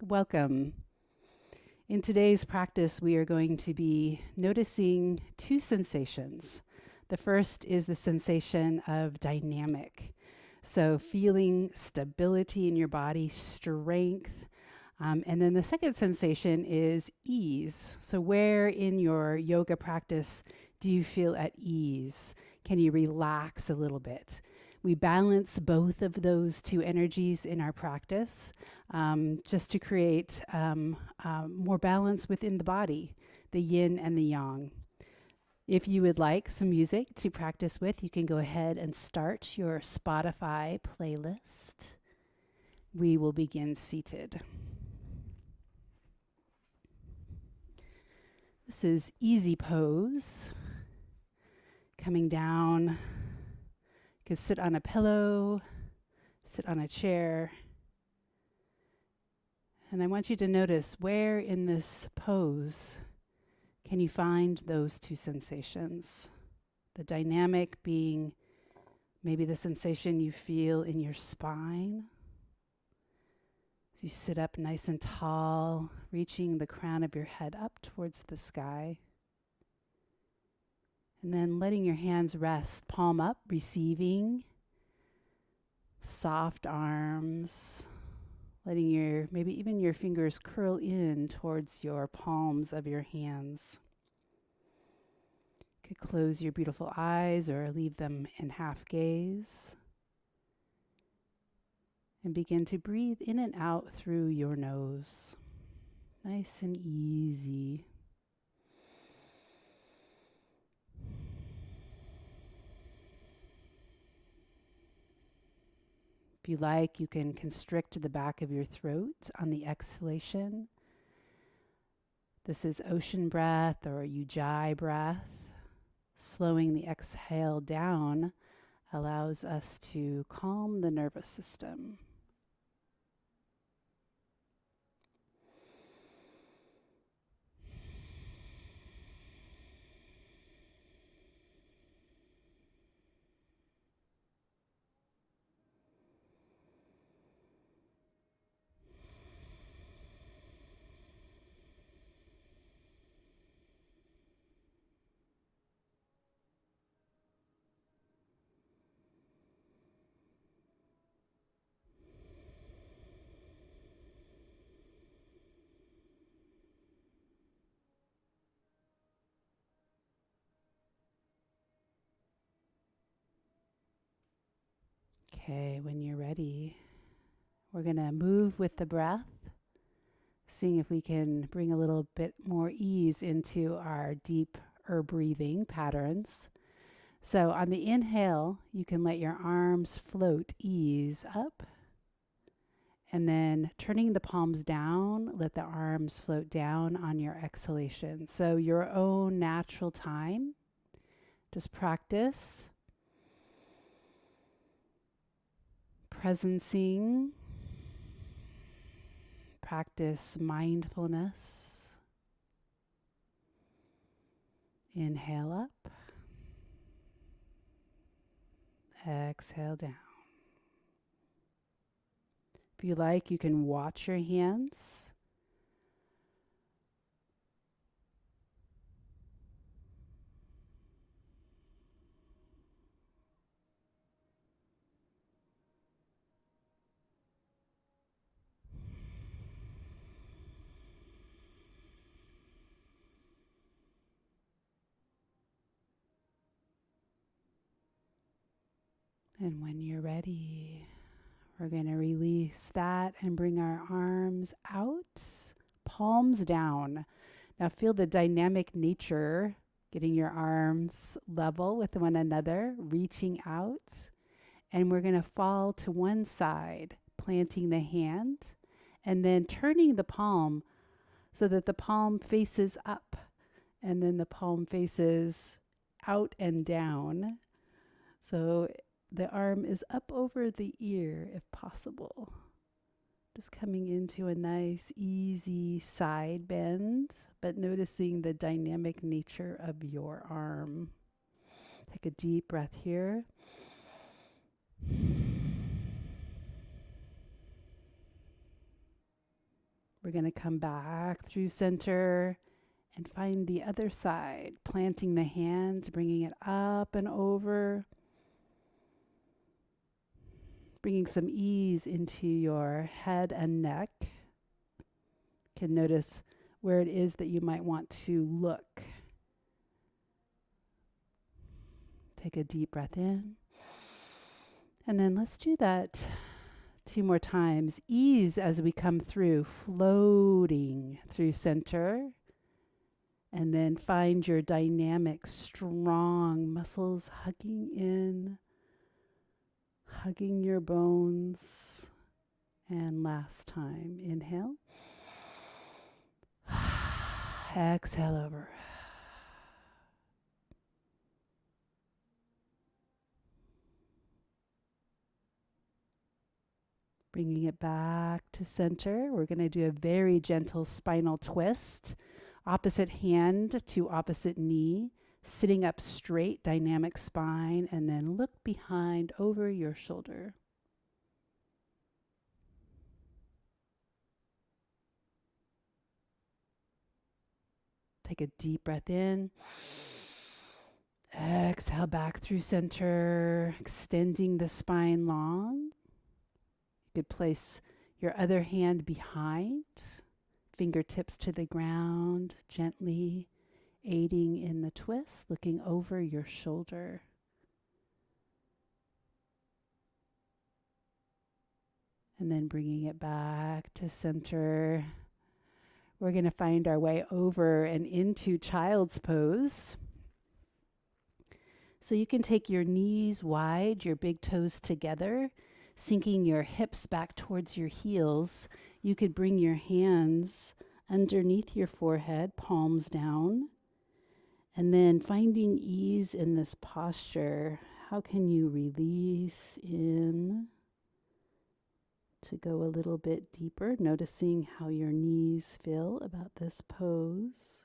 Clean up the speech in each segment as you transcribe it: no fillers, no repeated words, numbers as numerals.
Welcome. In today's practice, we are going to be noticing two sensations. The first is the sensation of dynamic. So, feeling stability in your body, strength. And then the second sensation is ease. So, where in your yoga practice do you feel at ease? Can you relax a little bit? We balance both of those two energies in our practice just to create more balance within the body, the yin and the yang. If you would like some music to practice with, you can go ahead and start your Spotify playlist. We will begin seated. This is easy pose. Coming down, you can sit on a pillow, sit on a chair. And I want you to notice where in this pose can you find those two sensations? The dynamic being maybe the sensation you feel in your spine. As you sit up nice and tall, reaching the crown of your head up towards the sky. And then letting your hands rest, palm up, receiving. Soft arms. Letting maybe even your fingers curl in towards your palms of your hands. You could close your beautiful eyes or leave them in half gaze. And begin to breathe in and out through your nose. Nice and easy. If you like, you can constrict the back of your throat on the exhalation. This is ocean breath or ujjayi breath. Slowing the exhale down allows us to calm the nervous system. Okay, when you're ready, we're going to move with the breath, seeing if we can bring a little bit more ease into our deeper breathing patterns. So on the inhale, you can let your arms float, ease up. And then turning the palms down, let the arms float down on your exhalation. So your own natural time. Just practice presencing, practice mindfulness. Inhale up, exhale down. If you like, you can watch your hands. And when you're ready, we're going to release that and bring our arms out, palms down. Now feel the dynamic nature, getting your arms level with one another, reaching out. And we're going to fall to one side, planting the hand, and then turning the palm so that the palm faces up, and then the palm faces out and down. So the arm is up over the ear if possible. Just coming into a nice, easy side bend, but noticing the dynamic nature of your arm. Take a deep breath here. We're going to come back through center and find the other side, planting the hands, bringing it up and over, bringing some ease into your head and neck. You can notice where it is that you might want to look. Take a deep breath in. And then let's do that 2 more times. Ease as we come through, floating through center. And then find your dynamic, strong muscles hugging in, hugging your bones. And last time, inhale. Exhale over. Bringing it back to center. We're going to do a very gentle spinal twist. Opposite hand to opposite knee. Sitting up straight, dynamic spine. And then look behind over your shoulder. Take a deep breath in. Exhale back through center. Extending the spine long. You could place your other hand behind, fingertips to the ground, gently aiding in the twist, looking over your shoulder. And then bringing it back to center. We're going to find our way over and into child's pose. So you can take your knees wide, your big toes together, sinking your hips back towards your heels. You could bring your hands underneath your forehead, palms down. And then finding ease in this posture, how can you release in to go a little bit deeper, noticing how your knees feel about this pose.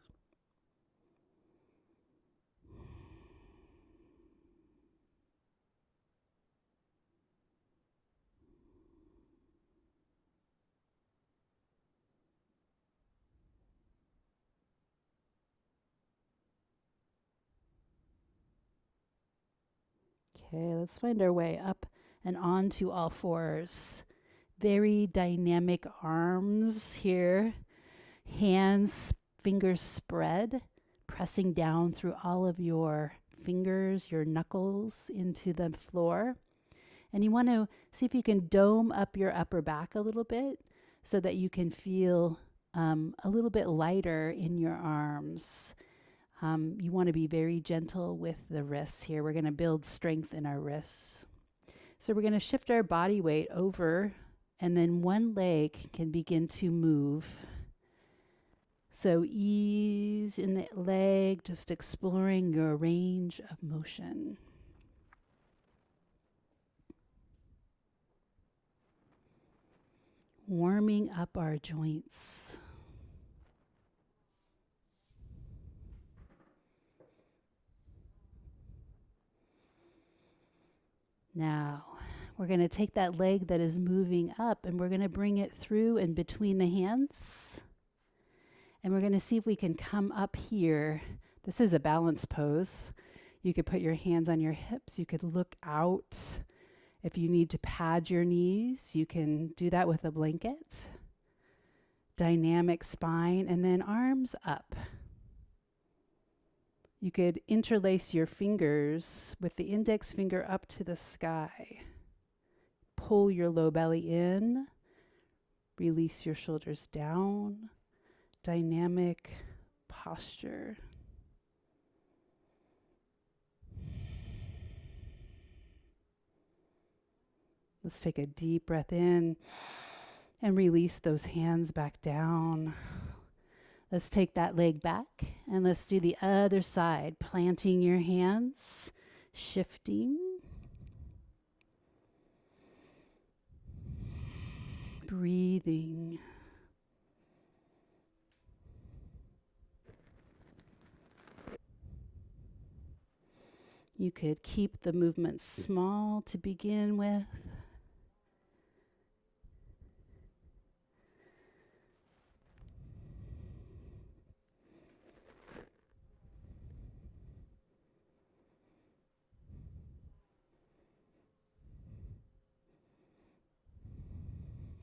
Okay, let's find our way up and onto all fours. Very dynamic arms here. Hands, fingers spread, pressing down through all of your fingers, your knuckles into the floor. And you want to see if you can dome up your upper back a little bit so that you can feel a little bit lighter in your arms. You want to be very gentle with the wrists here. We're going to build strength in our wrists. So we're going to shift our body weight over, and then one leg can begin to move. So ease in the leg, just exploring your range of motion. Warming up our joints. Now, we're going to take that leg that is moving up and we're going to bring it through and between the hands. And we're going to see if we can come up here. This is a balance pose. You could put your hands on your hips. You could look out. If you need to pad your knees, you can do that with a blanket. Dynamic spine, and then arms up. You could interlace your fingers with the index finger up to the sky. Pull your low belly in. Release your shoulders down. Dynamic posture. Let's take a deep breath in and release those hands back down. Let's take that leg back and let's do the other side. Planting your hands, shifting. Breathing. You could keep the movement small to begin with.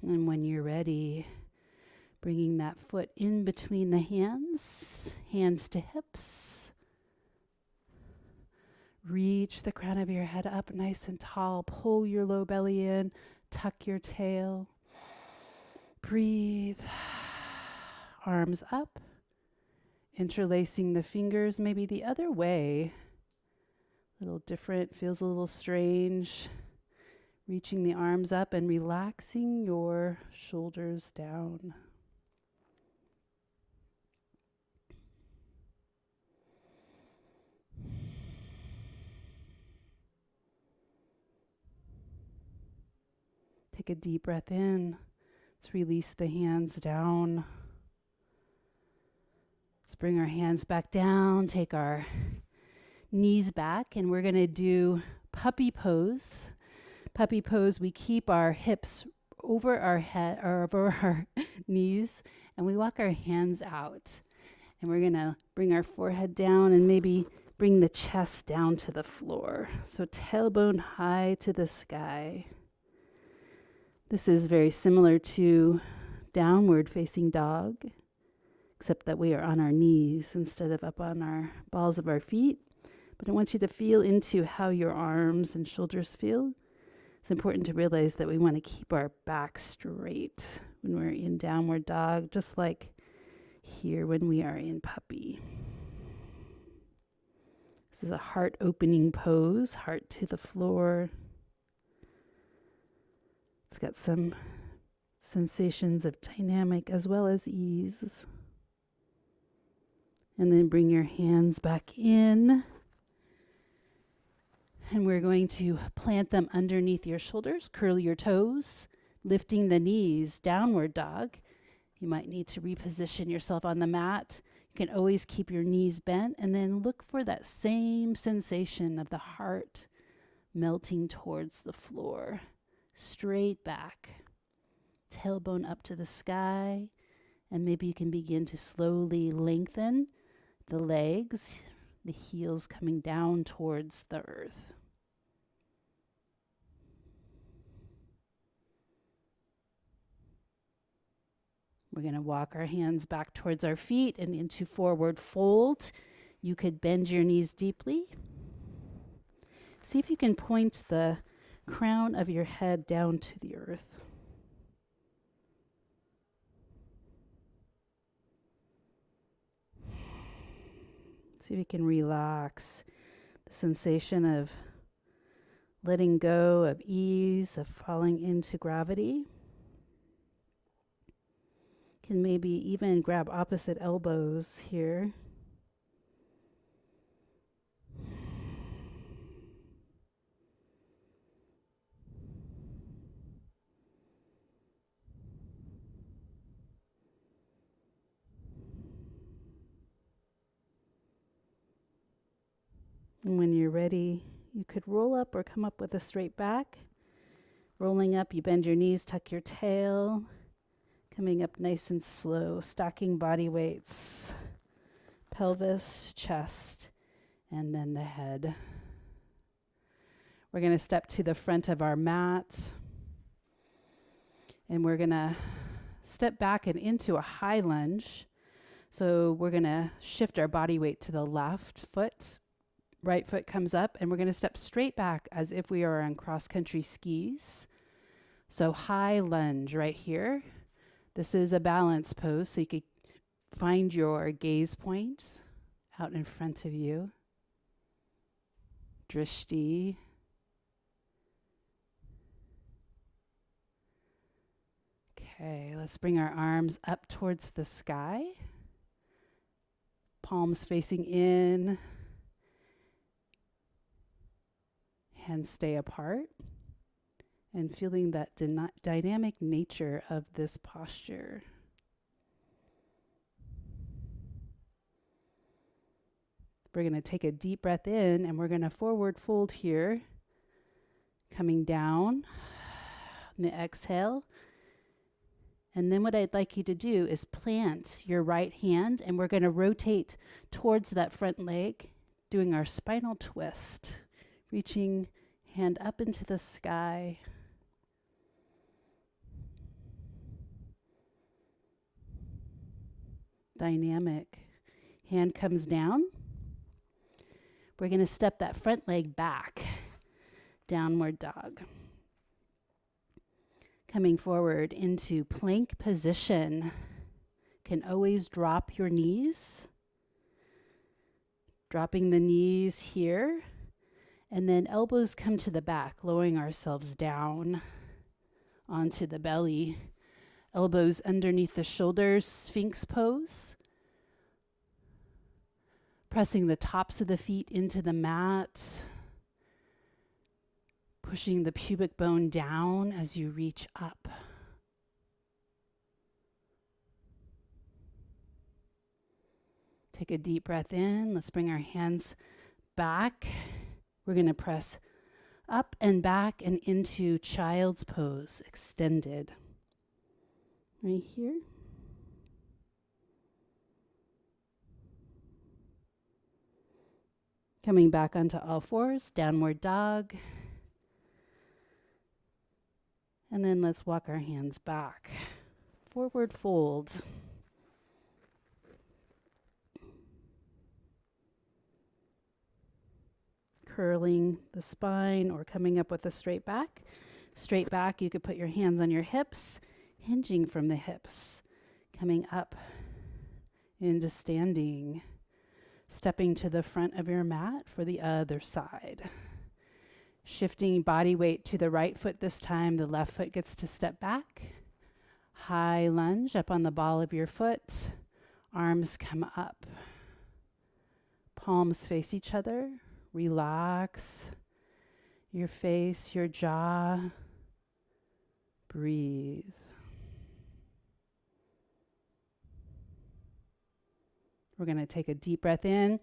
And when you're ready, bringing that foot in between the hands, hands to hips. Reach the crown of your head up nice and tall. Pull your low belly in. Tuck your tail. Breathe. Arms up. Interlacing the fingers, maybe the other way. A little different, feels a little strange. Reaching the arms up and relaxing your shoulders down. Take a deep breath in. Let's release the hands down. Let's bring our hands back down. Take our knees back, and we're going to do puppy pose. Puppy pose, we keep our hips over our head or over our knees, and we walk our hands out. And we're going to bring our forehead down and maybe bring the chest down to the floor. So tailbone high to the sky. This is very similar to downward facing dog, except that we are on our knees instead of up on our balls of our feet. But I want you to feel into how your arms and shoulders feel. It's important to realize that we want to keep our back straight when we're in downward dog, just like here when we are in puppy. This is a heart opening pose, heart to the floor. It's got some sensations of dynamic as well as ease. And then bring your hands back in. And we're going to plant them underneath your shoulders, curl your toes, lifting the knees, downward dog. You might need to reposition yourself on the mat. You can always keep your knees bent and then look for that same sensation of the heart melting towards the floor. Straight back, tailbone up to the sky, and maybe you can begin to slowly lengthen the legs, the heels coming down towards the earth. We're going to walk our hands back towards our feet and into forward fold. You could bend your knees deeply. See if you can point the crown of your head down to the earth. See if you can relax the sensation of letting go, of ease, of falling into gravity. Can maybe even grab opposite elbows here. And when you're ready, you could roll up or come up with a straight back. Rolling up, you bend your knees, tuck your tail. Coming up nice and slow, stacking body weights. Pelvis, chest, and then the head. We're going to step to the front of our mat. And we're going to step back and into a high lunge. So we're going to shift our body weight to the left foot. Right foot comes up, and we're going to step straight back as if we are on cross-country skis. So high lunge right here. This is a balance pose, so you could find your gaze point out in front of you. Drishti. Okay, let's bring our arms up towards the sky. Palms facing in. Hands stay apart. And feeling that dynamic nature of this posture. We're going to take a deep breath in, and we're going to forward fold here. Coming down. On the exhale. And then what I'd like you to do is plant your right hand, and we're going to rotate towards that front leg, doing our spinal twist. Reaching hand up into the sky. dynamic. Hand comes down. We're going to step that front leg back, downward dog. Coming forward into plank position. Can always drop your knees. Dropping the knees here. And then elbows come to the back, lowering ourselves down onto the belly. Elbows underneath the shoulders, Sphinx pose. Pressing the tops of the feet into the mat. Pushing the pubic bone down as you reach up. Take a deep breath in. Let's bring our hands back. We're going to press up and back and into child's pose, extended. Right here. Coming back onto all fours, downward dog. And then let's walk our hands back. Forward fold. Curling the spine or coming up with a straight back. Straight back, you could put your hands on your hips, hinging from the hips. Coming up into standing. Stepping to the front of your mat for the other side. Shifting body weight to the right foot this time. The left foot gets to step back. High lunge up on the ball of your foot. Arms come up. Palms face each other. Relax your face, your jaw. Breathe. We're going to take a deep breath in.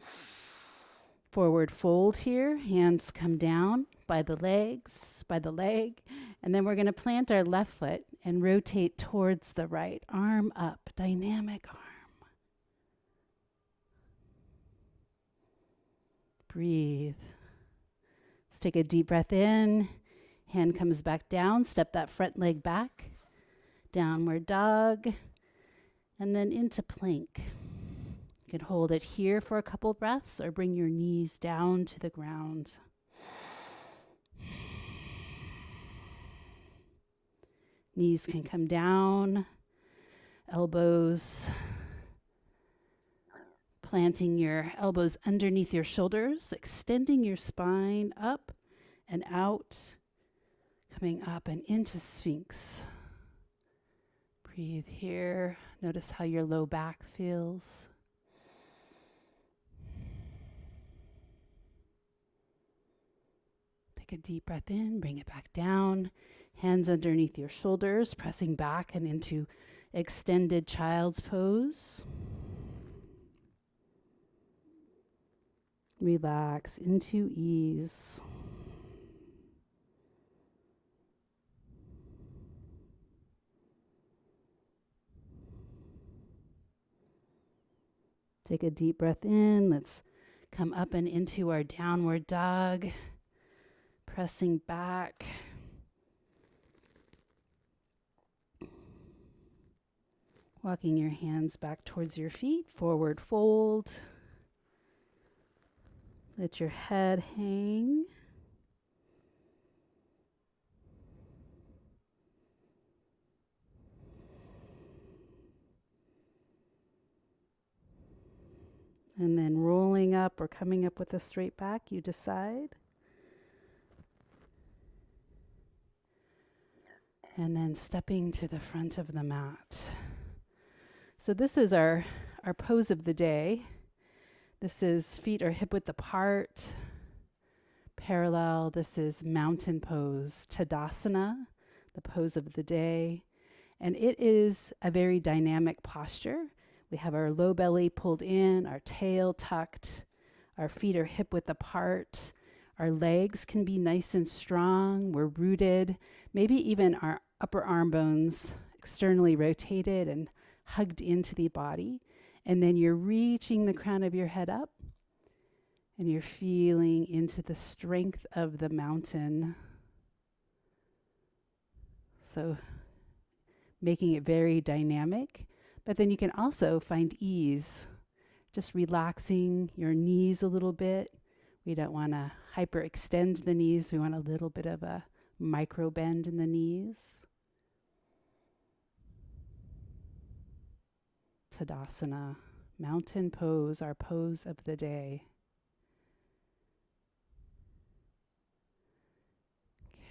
Forward fold here. Hands come down by the legs, by the leg. And then we're going to plant our left foot and rotate towards the right. Arm up. Dynamic arm. Breathe. Let's take a deep breath in. Hand comes back down. Step that front leg back. Downward dog. And then into plank. You can hold it here for a couple breaths or bring your knees down to the ground. Knees can come down, elbows, planting your elbows underneath your shoulders, extending your spine up and out, coming up and into Sphinx. Breathe here. Notice how your low back feels. Take a deep breath in, bring it back down. Hands underneath your shoulders, pressing back and into extended child's pose. Relax into ease. Take a deep breath in. Let's come up and into our downward dog. Pressing back. Walking your hands back towards your feet. Forward fold. Let your head hang. And then rolling up or coming up with a straight back, you decide. And then stepping to the front of the mat. So this is our pose of the day. This is feet are hip width apart, parallel. This is mountain pose, Tadasana, the pose of the day. And it is a very dynamic posture. We have our low belly pulled in, our tail tucked, our feet are hip width apart. Our legs can be nice and strong. We're rooted, maybe even our upper arm bones externally rotated and hugged into the body. And then you're reaching the crown of your head up and you're feeling into the strength of the mountain. So making it very dynamic, But then you can also find ease, just relaxing your knees a little bit. We don't want to hyperextend the knees. We want a little bit of a micro bend in the knees. Tadasana, mountain pose, our pose of the day.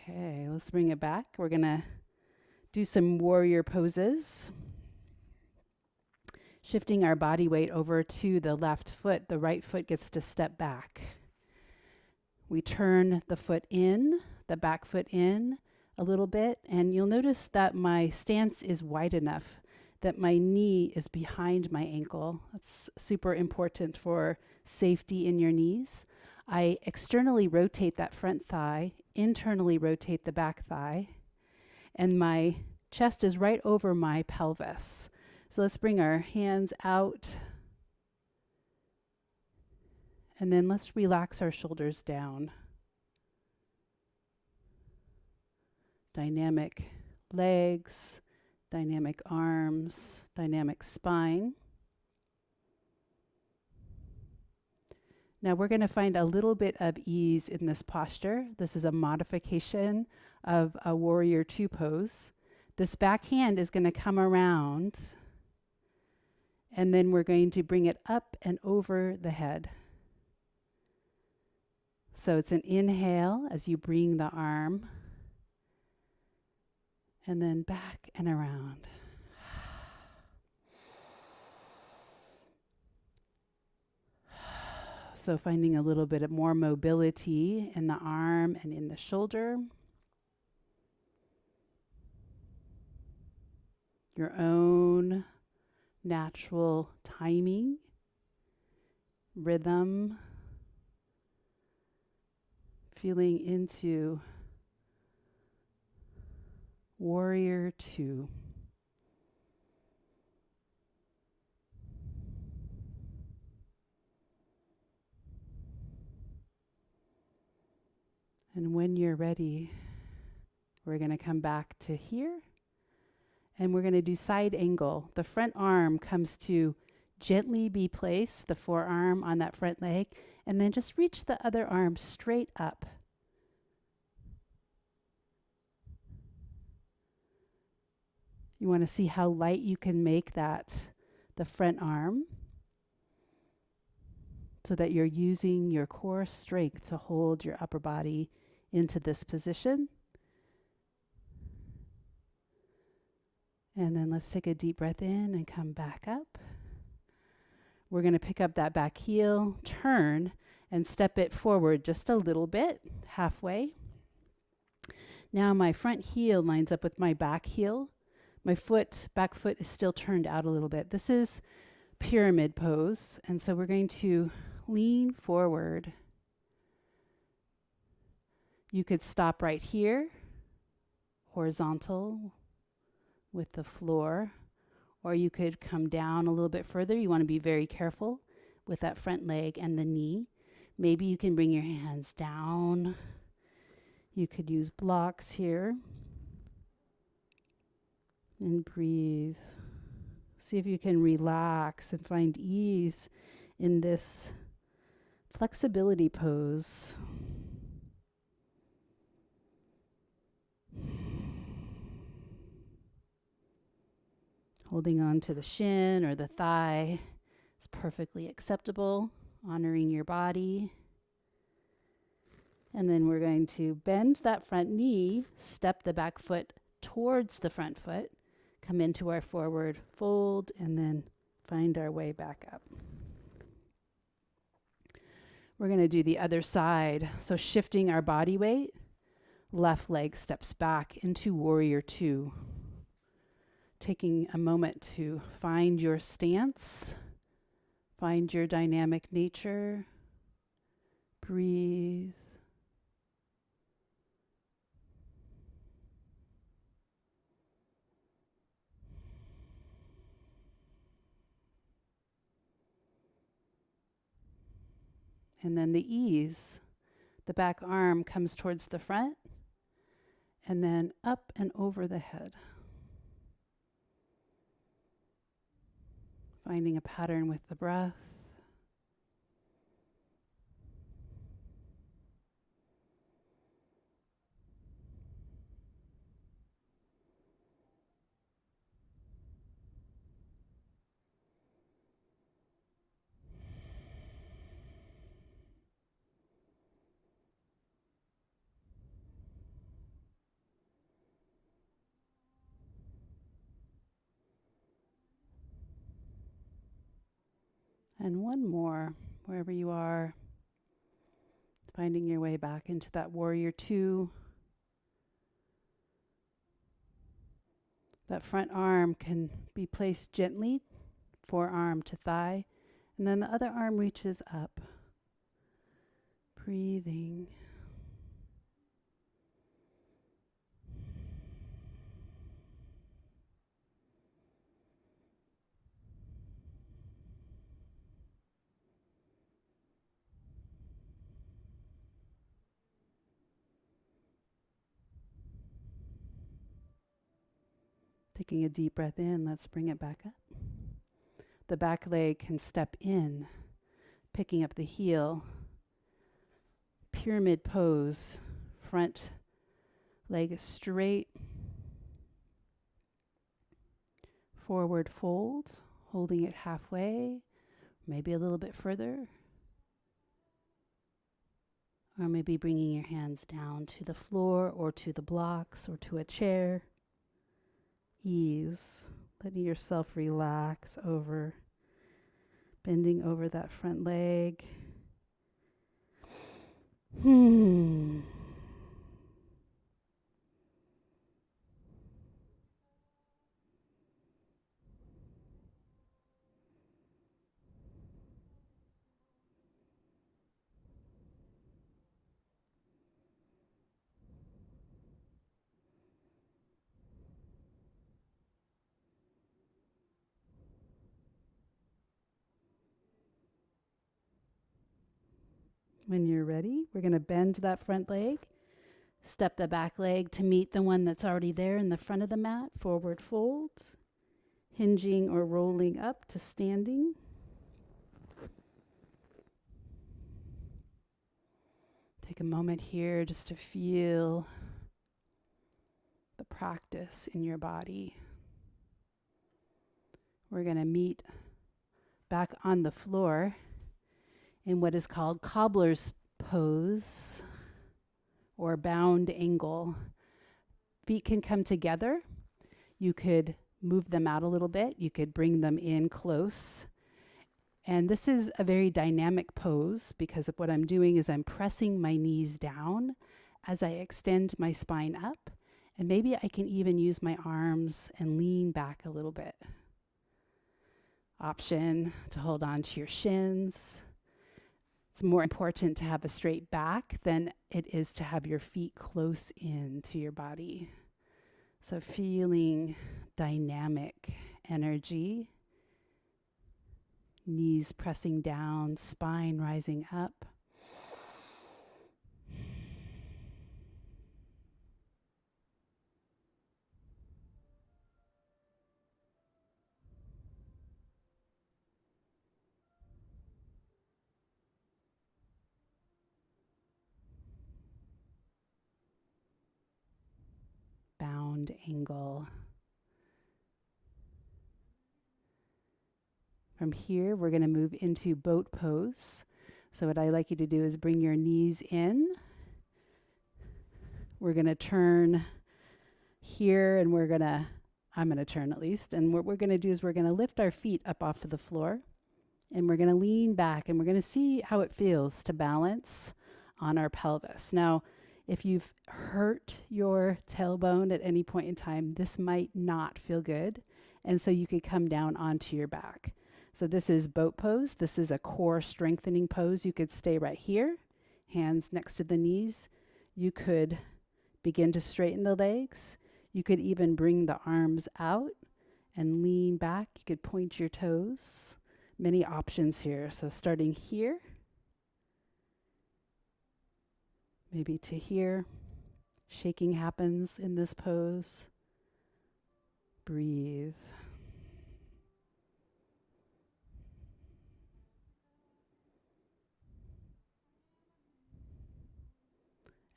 Okay, let's bring it back. We're going to do some warrior poses. Shifting our body weight over to the left foot, the right foot gets to step back. We turn the foot in, the back foot in a little bit, and you'll notice that my stance is wide enough that my knee is behind my ankle. That's super important for safety in your knees. I externally rotate that front thigh, internally rotate the back thigh, and my chest is right over my pelvis. So let's bring our hands out, and then let's relax our shoulders down. Dynamic legs, dynamic arms, dynamic spine. Now we're going to find a little bit of ease in this posture. This is a modification of a warrior two pose. This back hand is going to come around, and then we're going to bring it up and over the head. So it's an inhale as you bring the arm, and then back and around. So finding a little bit of more mobility in the arm and in the shoulder. Your own natural timing, rhythm, feeling into warrior two. And when you're ready, we're going to come back to here, and we're going to do side angle. The front arm comes to gently be placed, the forearm on that front leg, and then just reach the other arm straight up. You want to see how light you can make that, the front arm, so that you're using your core strength to hold your upper body into this position. And then let's take a deep breath in and come back up. We're going to pick up that back heel, turn, and step it forward just a little bit, halfway. Now my front heel lines up with my back heel. My back foot is still turned out a little bit. This is pyramid pose, and so we're going to lean forward. You could stop right here, horizontal with the floor, or you could come down a little bit further. You want to be very careful with that front leg and the knee. Maybe you can bring your hands down. You could use blocks here. And breathe. See if you can relax and find ease in this flexibility pose. Holding on to the shin or the thigh is perfectly acceptable, honoring your body. And then we're going to bend that front knee, step the back foot towards the front foot, come into our forward fold, and then find our way back up. We're going to do the other side. So shifting our body weight, left leg steps back into warrior two. Taking a moment to find your stance, find your dynamic nature, breathe. And then the ease, the back arm comes towards the front and then up and over the head. Finding a pattern with the breath. And one more, wherever you are, finding your way back into that warrior two. That front arm can be placed gently, forearm to thigh, and then the other arm reaches up. Breathing. Taking a deep breath in, let's bring it back up. The back leg can step in, picking up the heel. Pyramid pose, front leg straight. Forward fold, holding it halfway, maybe a little bit further. Or maybe bringing your hands down to the floor or to the blocks or to a chair. Ease, letting yourself relax over, bending over that front leg. When you're ready, we're going to bend that front leg, step the back leg to meet the one that's already there in the front of the mat, forward fold, hinging or rolling up to standing. Take a moment here just to feel the practice in your body. We're going to meet back on the floor in what is called cobbler's pose or bound angle. Feet can come together. You could move them out a little bit. You could bring them in close. And this is a very dynamic pose because of what I'm doing is I'm pressing my knees down as I extend my spine up. And maybe I can even use my arms and lean back a little bit. Option to hold on to your shins. It's more important to have a straight back than it is to have your feet close in to your body. So feeling dynamic energy, knees pressing down, spine rising up. Bound angle. From here, we're going to move into boat pose. So what I like you to do is bring your knees in. We're going to turn here and I'm going to turn at least. And what we're going to do is we're going to lift our feet up off of the floor and we're going to lean back and we're going to see how it feels to balance on our pelvis. Now, if you've hurt your tailbone at any point in time, this might not feel good. And so you could come down onto your back. So this is boat pose. This is a core strengthening pose. You could stay right here, hands next to the knees. You could begin to straighten the legs. You could even bring the arms out and lean back. You could point your toes. Many options here. So starting here, maybe to here. Shaking happens in this pose. Breathe.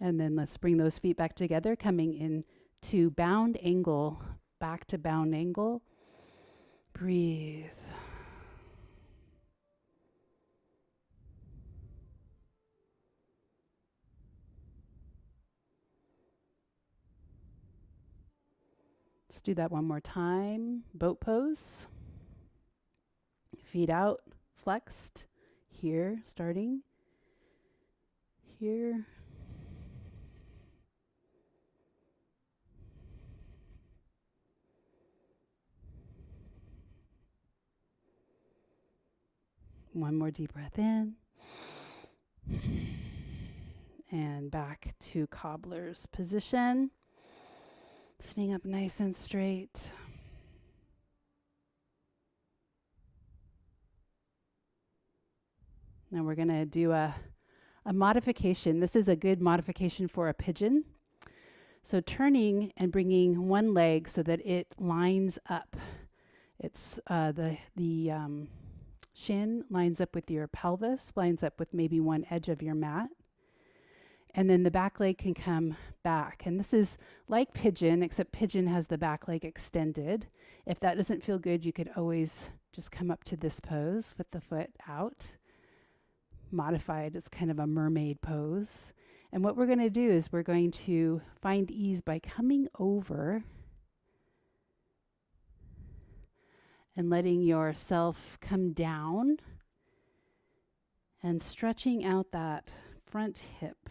And then let's bring those feet back together, coming into bound angle, back to bound angle. Breathe. Let's do that one more time. Boat pose. Feet out, flexed. Here, starting. Here. One more deep breath in. And back to cobbler's position. Sitting up nice and straight. Now we're going to do a modification. This is a good modification for a pigeon. So turning and bringing one leg so that it lines up. It's the shin lines up with your pelvis, lines up with maybe one edge of your mat. And then the back leg can come back. And this is like pigeon, except pigeon has the back leg extended. If that doesn't feel good, you could always just come up to this pose with the foot out. Modified, it's kind of a mermaid pose. And what we're going to do is we're going to find ease by coming over and letting yourself come down and stretching out that front hip.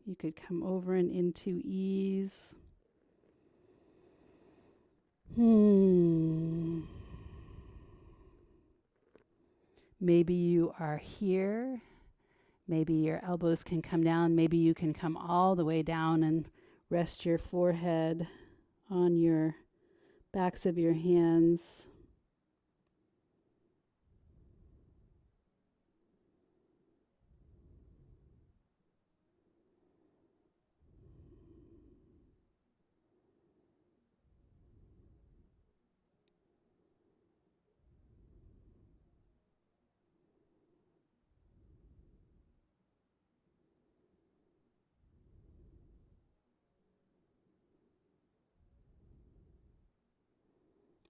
You could come over and into ease. Maybe you are here. Maybe your elbows can come down. Maybe you can come all the way down and rest your forehead on your backs of your hands.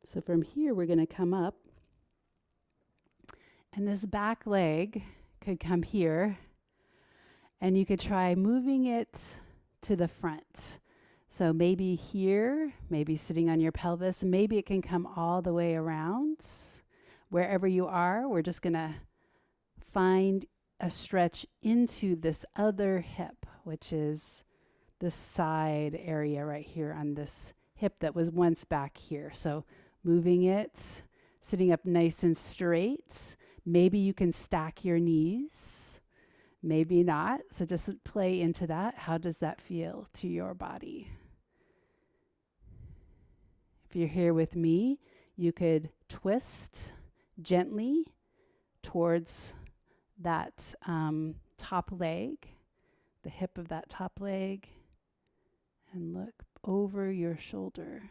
So from here, we're going to come up. And this back leg could come here. And you could try moving it to the front. So maybe here, maybe sitting on your pelvis. Maybe it can come all the way around. Wherever you are, we're just going to find a stretch into this other hip, which is this side area right here on this hip that was once back here. So moving it, sitting up nice and straight. Maybe you can stack your knees, maybe not. So just play into that. How does that feel to your body? If you're here with me, you could twist gently towards that top leg, the hip of that top leg, and look over your shoulder.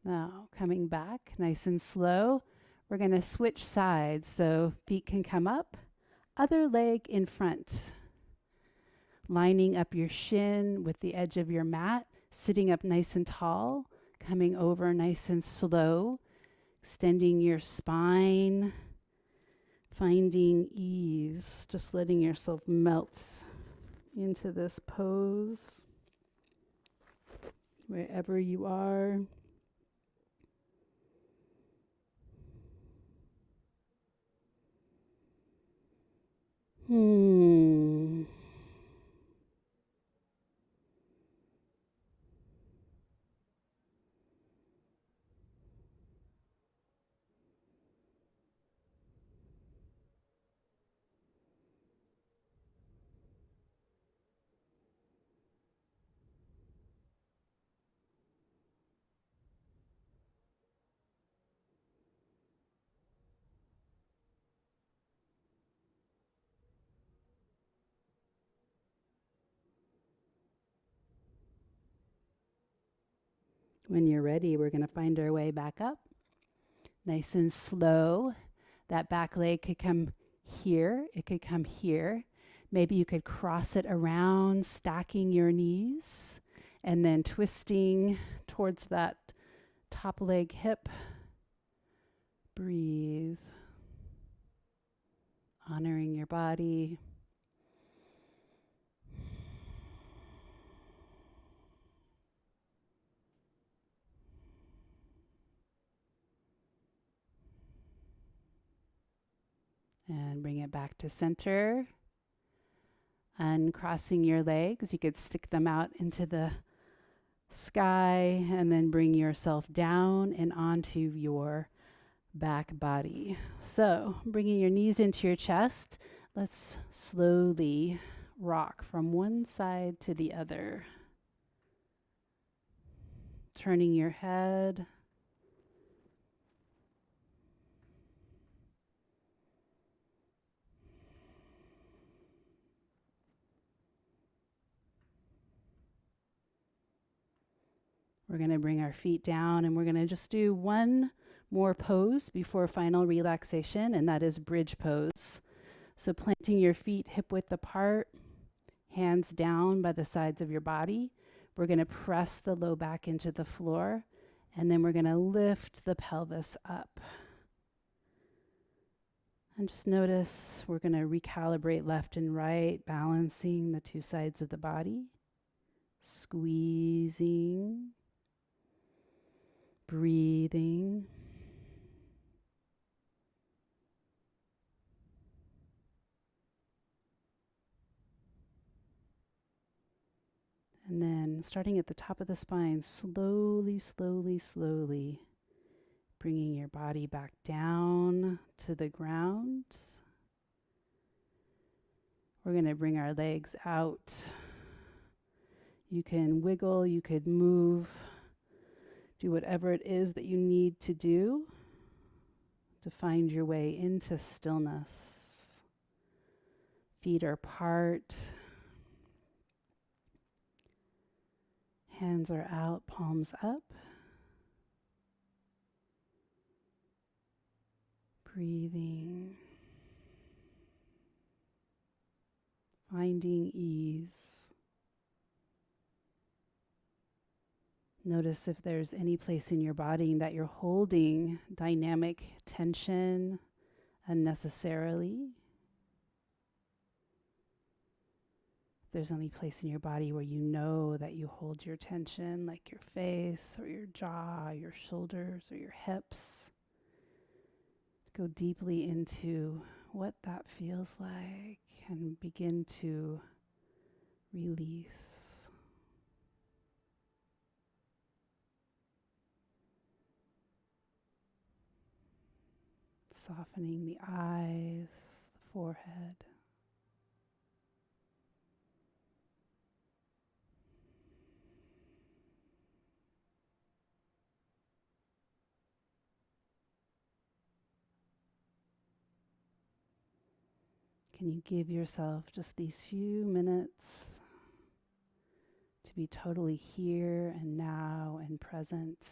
Now, coming back nice and slow, we're going to switch sides. So feet can come up, other leg in front. Lining up your shin with the edge of your mat, sitting up nice and tall, coming over nice and slow, extending your spine, finding ease, just letting yourself melt into this pose, wherever you are. When you're ready, we're going to find our way back up. Nice and slow. That back leg could come here. It could come here. Maybe you could cross it around, stacking your knees, and then twisting towards that top leg hip. Breathe, honoring your body. And bring it back to center. Uncrossing your legs, you could stick them out into the sky and then bring yourself down and onto your back body. So, bringing your knees into your chest, let's slowly rock from one side to the other. Turning your head. We're going to bring our feet down and we're going to just do one more pose before final relaxation, and that is bridge pose. So planting your feet hip width apart, hands down by the sides of your body. We're going to press the low back into the floor, and then we're going to lift the pelvis up. And just notice we're going to recalibrate left and right, balancing the two sides of the body, squeezing, breathing. And then starting at the top of the spine, slowly, slowly, slowly, bringing your body back down to the ground. We're going to bring our legs out. You can wiggle, you could move, do whatever it is that you need to do to find your way into stillness. Feet are apart. Hands are out, palms up. Breathing. Finding ease. Notice if there's any place in your body that you're holding dynamic tension unnecessarily. If there's any place in your body where you know that you hold your tension, like your face or your jaw, your shoulders or your hips, go deeply into what that feels like and begin to release. Softening the eyes, the forehead. Can you give yourself just these few minutes to be totally here and now and present?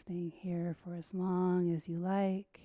Staying here for as long as you like.